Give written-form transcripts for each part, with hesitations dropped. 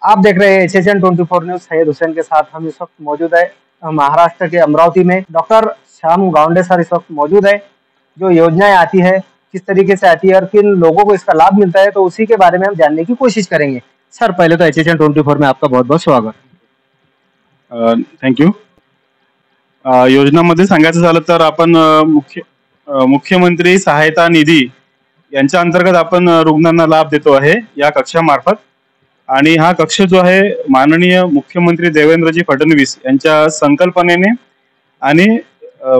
आप देख रहे हैं एचएचएन 24 न्यूज। सैयद हुसैन के साथ हम इस वक्त मौजूद है महाराष्ट्र के अमरावती में। डॉक्टर श्याम गावंडे सर इस वक्त मौजूद है। जो योजनाएं आती है किस तरीके से आती है और किन लोगों को इसका लाभ मिलता है, तो उसी के बारे में हम जानने की कोशिश करेंगे। सर, पहले तो एचएचएन 24 में आपका बहुत बहुत स्वागत। थँक्यू। योजनांमध्ये सांगायचं झालं तर आपण मुख्यमंत्री सहायता निधी यांच्या अंतर्गत आपण रुग्णांना लाभ देतो आहे या कक्षामार्फत। आणि हा कक्ष जो आहे माननीय मुख्यमंत्री देवेंद्रजी फडणवीस यांच्या संकल्पनेने आणि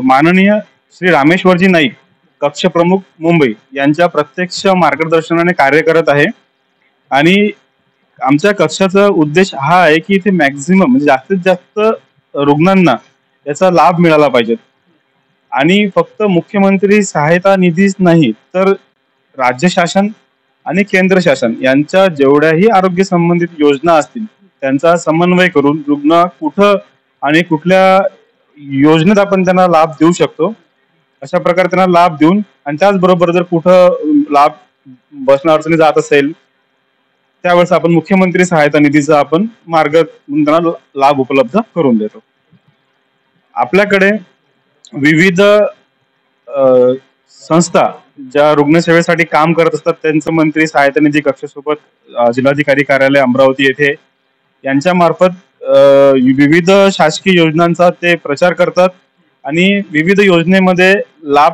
माननीय श्री रामेश्वरजी नाईक कक्ष प्रमुख मुंबई यांच्या प्रत्यक्ष मार्गदर्शनाने कार्य करत आहे। आणि आमच्या कक्षाचा उद्देश हा आहे की इथे मॅक्झिमम म्हणजे जास्तीत जास्त रुग्णांना याचा लाभ मिळाला पाहिजे। आणि फक्त मुख्यमंत्री सहायता निधीच नाही तर राज्य शासन आणि केंद्र शासन यांच्या जेवढ्याही आरोग्य संबंधित योजना असतील त्यांचा समन्वय करून रुग्ण कुठं आणि कुठल्या योजनेत आपण त्यांना लाभ देऊ शकतो अशा प्रकारे त्यांना लाभ देऊन, आणि त्याचबरोबर जर कुठं लाभ बसण्या अडचणी जात असेल त्यावेळेस आपण मुख्यमंत्री सहायता निधीचा आपण मार्ग त्यांना लाभ उपलब्ध करून देतो। आपल्याकडे विविध संस्था ज्या रुग्णसेवेसाठी काम करत असतात त्यांचं मंत्री सहायता निधी कक्षासोबत जिल्हाधिकारी कार्यालय अमरावती येथे यांच्या मार्फत विविध शासकीय योजनांचा ते प्रचार करतात आणि विविध योजनेमध्ये लाभ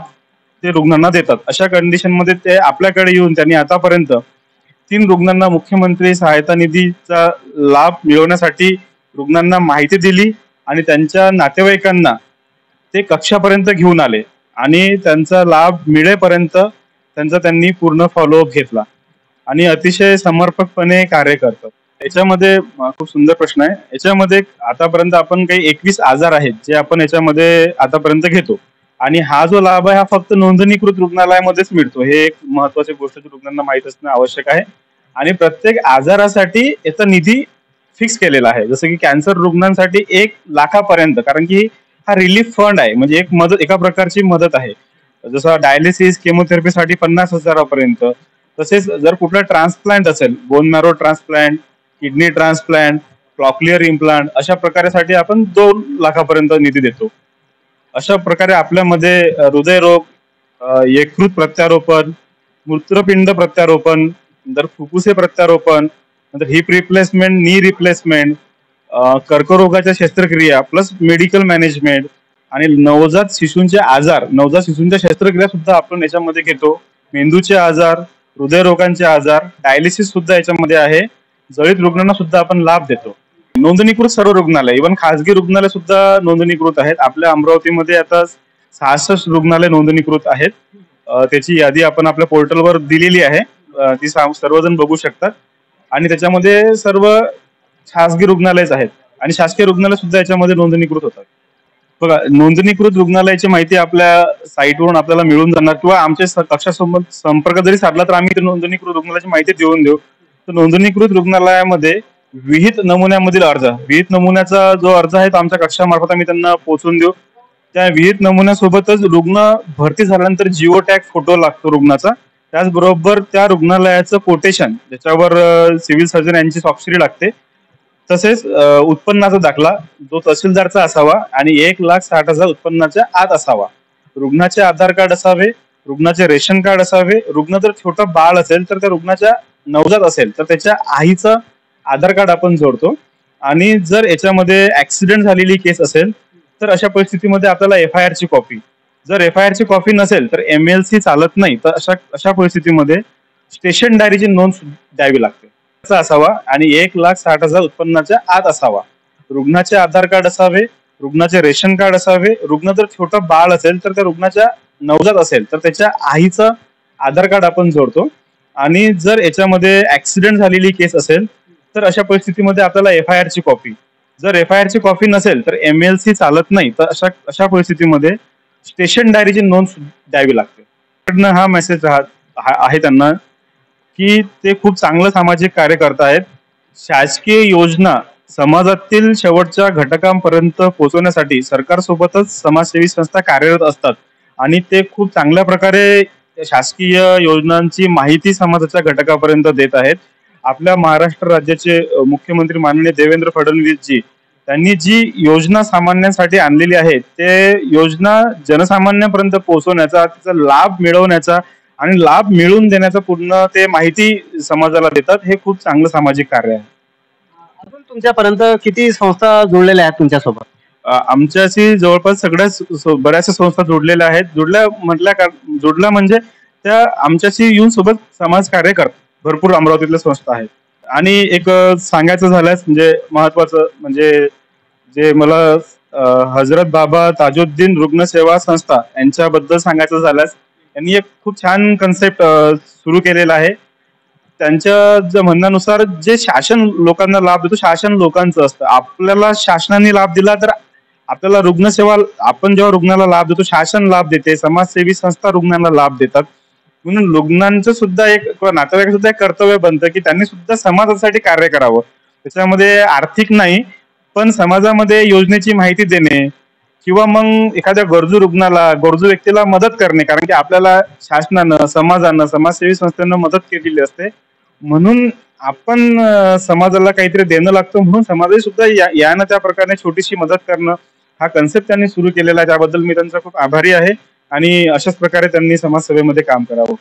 ते रुग्णांना देतात। अशा कंडिशन मध्ये ते आपल्याकडे येऊन त्यांनी आतापर्यंत 3 रुग्णांना मुख्यमंत्री सहायता निधीचा लाभ मिळवण्यासाठी रुग्णांना माहिती दिली आणि त्यांच्या नातेवाईकांना ते कक्षापर्यंत घेऊन आले आणि त्यांचा लाभ मिळेपर्यंत त्यांचा त्यांनी पूर्ण फॉलोअप घेतला आणि अतिशय समर्पकपणे कार्य करतात। याच्यामध्ये खूप सुंदर प्रश्न आहे। याच्यामध्ये आतापर्यंत आपण काही 21 आजार आहेत जे आपण याच्यामध्ये आतापर्यंत घेतो आणि हा जो लाभ आहे हा फक्त नोंदणीकृत रुग्णालयामध्येच मिळतो। हे एक महत्त्वाची गोष्ट रुग्णांना माहित असणं आवश्यक आहे। आणि प्रत्येक आजारासाठी याचा निधी फिक्स केलेला आहे। जसं की कॅन्सर रुग्णांसाठी 1 लाखापर्यंत, कारण की हा रिलीफ फंड आहे, म्हणजे एक मदत, एका प्रकारची मदत आहे। जसं डायलिसिस केमोथेरपीसाठी 50,000पर्यंत, तसेच जर कुठला ट्रान्सप्लांट असेल, bone marrow transplant, kidney transplant, cochlear implant, अशा प्रकारासाठी आपण 2 लाखापर्यंत निधी देतो। अशा प्रकारे आपल्यामध्ये हृदयरोग, यकृत प्रत्यारोपण, मूत्रपिंड प्रत्यारोपण, नंतर फुफ्फुसे प्रत्यारोपण, नंतर हिप रिप्लेसमेंट, नी रिप्लेसमेंट, कर्करोगाच्या शस्त्रक्रिया प्लस मेडिकल मॅनेजमेंट आणि नवजात शिशूंचे आजार, नवजात शिशूंच्या शस्त्रक्रिया सुद्धा आपण याच्यामध्ये घेतो। मेंदूचे आजार, हृदयरोगांचे आजार, डायलिसिस सुद्धा याच्यामध्ये आहे। जळीत रुग्णांना सुद्धा आपण लाभ देतो। नोंदणीकृत सर्व रुग्णालय, इव्हन खासगी रुग्णालय सुद्धा नोंदणीकृत आहेत। आपल्या अमरावतीमध्ये आता 66 रुग्णालय नोंदणीकृत आहेत। त्याची यादी आपण आपल्या पोर्टलवर दिलेली आहे, ती सर्वजण बघू शकतात। आणि त्याच्यामध्ये सर्व खासगी रुग्णालयच आहेत आणि शासकीय रुग्णालय सुद्धा याच्यामध्ये नोंदणीकृत होतात। बघा, नोंदणीकृत रुग्णालयाची माहिती आपल्या साईटवरून आपल्याला मिळून जाणार किंवा आमच्या कक्षासोबत संपर्क जरी साधला तर आम्ही नोंदणीकृत रुग्णालयाची माहिती देऊन देऊ। तर नोंदणीकृत रुग्णालयामध्ये विहित नमुन्यामधील अर्ज, विहित नमुन्याचा जो अर्ज आहे तो आमच्या कक्षामार्फत आम्ही त्यांना पोहोचून देऊ। त्या विहित नमुन्यासोबतच रुग्ण भरती झाल्यानंतर जिओ टॅग फोटो लागतो रुग्णाचा, त्याचबरोबर त्या रुग्णालयाचं कोटेशन ज्याच्यावर सिव्हिल सर्जन यांची स्वाक्षरी लागते, तसेच उत्पन्नाचा दाखला जो तहसीलदारचा असावा आणि 1,60,000 उत्पन्नाच्या आत असावा। रुग्णाचे आधार कार्ड असावे, रुग्णाचे रेशन कार्ड असावे। रुग्ण जर छोटा बाळ असेल तर त्या रुग्णाच्या, नवजात असेल तर त्याच्या आईचं आधार कार्ड आपण जोडतो। आणि जर याच्यामध्ये ऍक्सिडेंट झालेली केस असेल तर अशा परिस्थितीमध्ये आपल्याला FIR ची कॉपी, जर FIR ची कॉपी नसेल तर MLC चालत नाही, तर अशा परिस्थितीमध्ये स्टेशन डायरीची नोंद द्यावी लागते असावा आणि 1,60,000 उत्पन्नाच्या आत असावा। रुग्णाचे आधार कार्ड असावे, रुग्णाचे रेशन कार्ड असावे। रुग्ण जर छोटा बाळ असेल तर त्या रुग्णाच्या, नवजात असेल तर त्याच्या आईचं आधार कार्ड आपण जोडतो। आणि जर याच्यामध्ये ऍक्सिडेंट झालेली केस असेल तर अशा परिस्थितीमध्ये आपल्याला FIR ची कॉपी, जर FIR ची कॉपी नसेल तर MLC चालत नाही, तर अशा परिस्थितीमध्ये स्टेशन डायरीची नोंद द्यावी लागते। हा मेसेज आहे त्यांना की ते खूप चांगलं सामाजिक कार्य करत आहेत। शासकीय योजना समाजातील शेवटच्या घटकांपर्यंत पोहोचवण्यासाठी सरकारसोबतच समाजसेवी संस्था कार्यरत असतात आणि ते खूप चांगल्या प्रकारे शासकीय योजनांची माहिती समाजाच्या घटकापर्यंत देत आहेत। आपल्या महाराष्ट्र राज्याचे मुख्यमंत्री माननीय देवेंद्र फडणवीस जी त्यांनी जी योजना सामान्यांसाठी आणलेली आहे ते योजना जनसामान्यांपर्यंत पोहोचवण्याचा, त्याचा लाभ मिळवण्याचा आणि लाभ मिळवून देण्याचा पूर्ण ते माहिती समाजाला देतात. हे खूप चांगलं सामाजिक कार्य आहे. अजून तुमच्यापर्यंत किती संस्था जोडलेल्या आहेत तुमच्यासोबत? आमच्याशी जवळपास बऱ्याचशा संस्था जोडलेल्या आहेत. जोडल्या म्हणजे त्या आमच्याशी येऊन सोबत समाजकार्य करतात. भरपूर अमरावतीतल्या संस्था आहेत. आणि एक सांगायचं झाल्यास म्हणजे महत्वाचं म्हणजे जे मला हजरत बाबा ताजुद्दीन रुग्णसेवा संस्था यांच्याबद्दल सांगायचं झाल्यास यांनी एक खूप छान कन्सेप्ट सुरू केलेला आहे. त्यांच्या म्हणण्यानुसार जे शासन लोकांना लाभ देतो, शासन लोकांचं असतं. आपल्याला शासनाने लाभ दिला तर आपल्याला रुग्णसेवा, आपण जेव्हा रुग्णाला लाभ देतो, शासन लाभ देते, समाजसेवी संस्था रुग्णांना लाभ देतात. म्हणून रुग्णांचं सुद्धा एक किंवा नातेवाईकांचं सुद्धा एक कर्तव्य बनतं की त्यांनी सुद्धा समाजासाठी कार्य करावं. त्याच्यामध्ये आर्थिक नाही, पण समाजामध्ये योजनेची माहिती देणे किंवा मग एखाद्या गरजू व्यक्तीला मदत करणे. कारण की आपल्याला शासनानं, समाजानं, समाजसेवी संस्थेनं मदत केलेली असते. म्हणून आपण समाजाला काहीतरी देणं लागतं, म्हणून समाजाने सुद्धा यानं त्या प्रकारे छोटीशी मदत करणं हा कन्सेप्ट त्यांनी सुरू केलेला आहे. त्याबद्दल मी त्यांचा खूप आभारी आहे आणि अशाच प्रकारे त्यांनी समाजसेवेमध्ये काम करावं.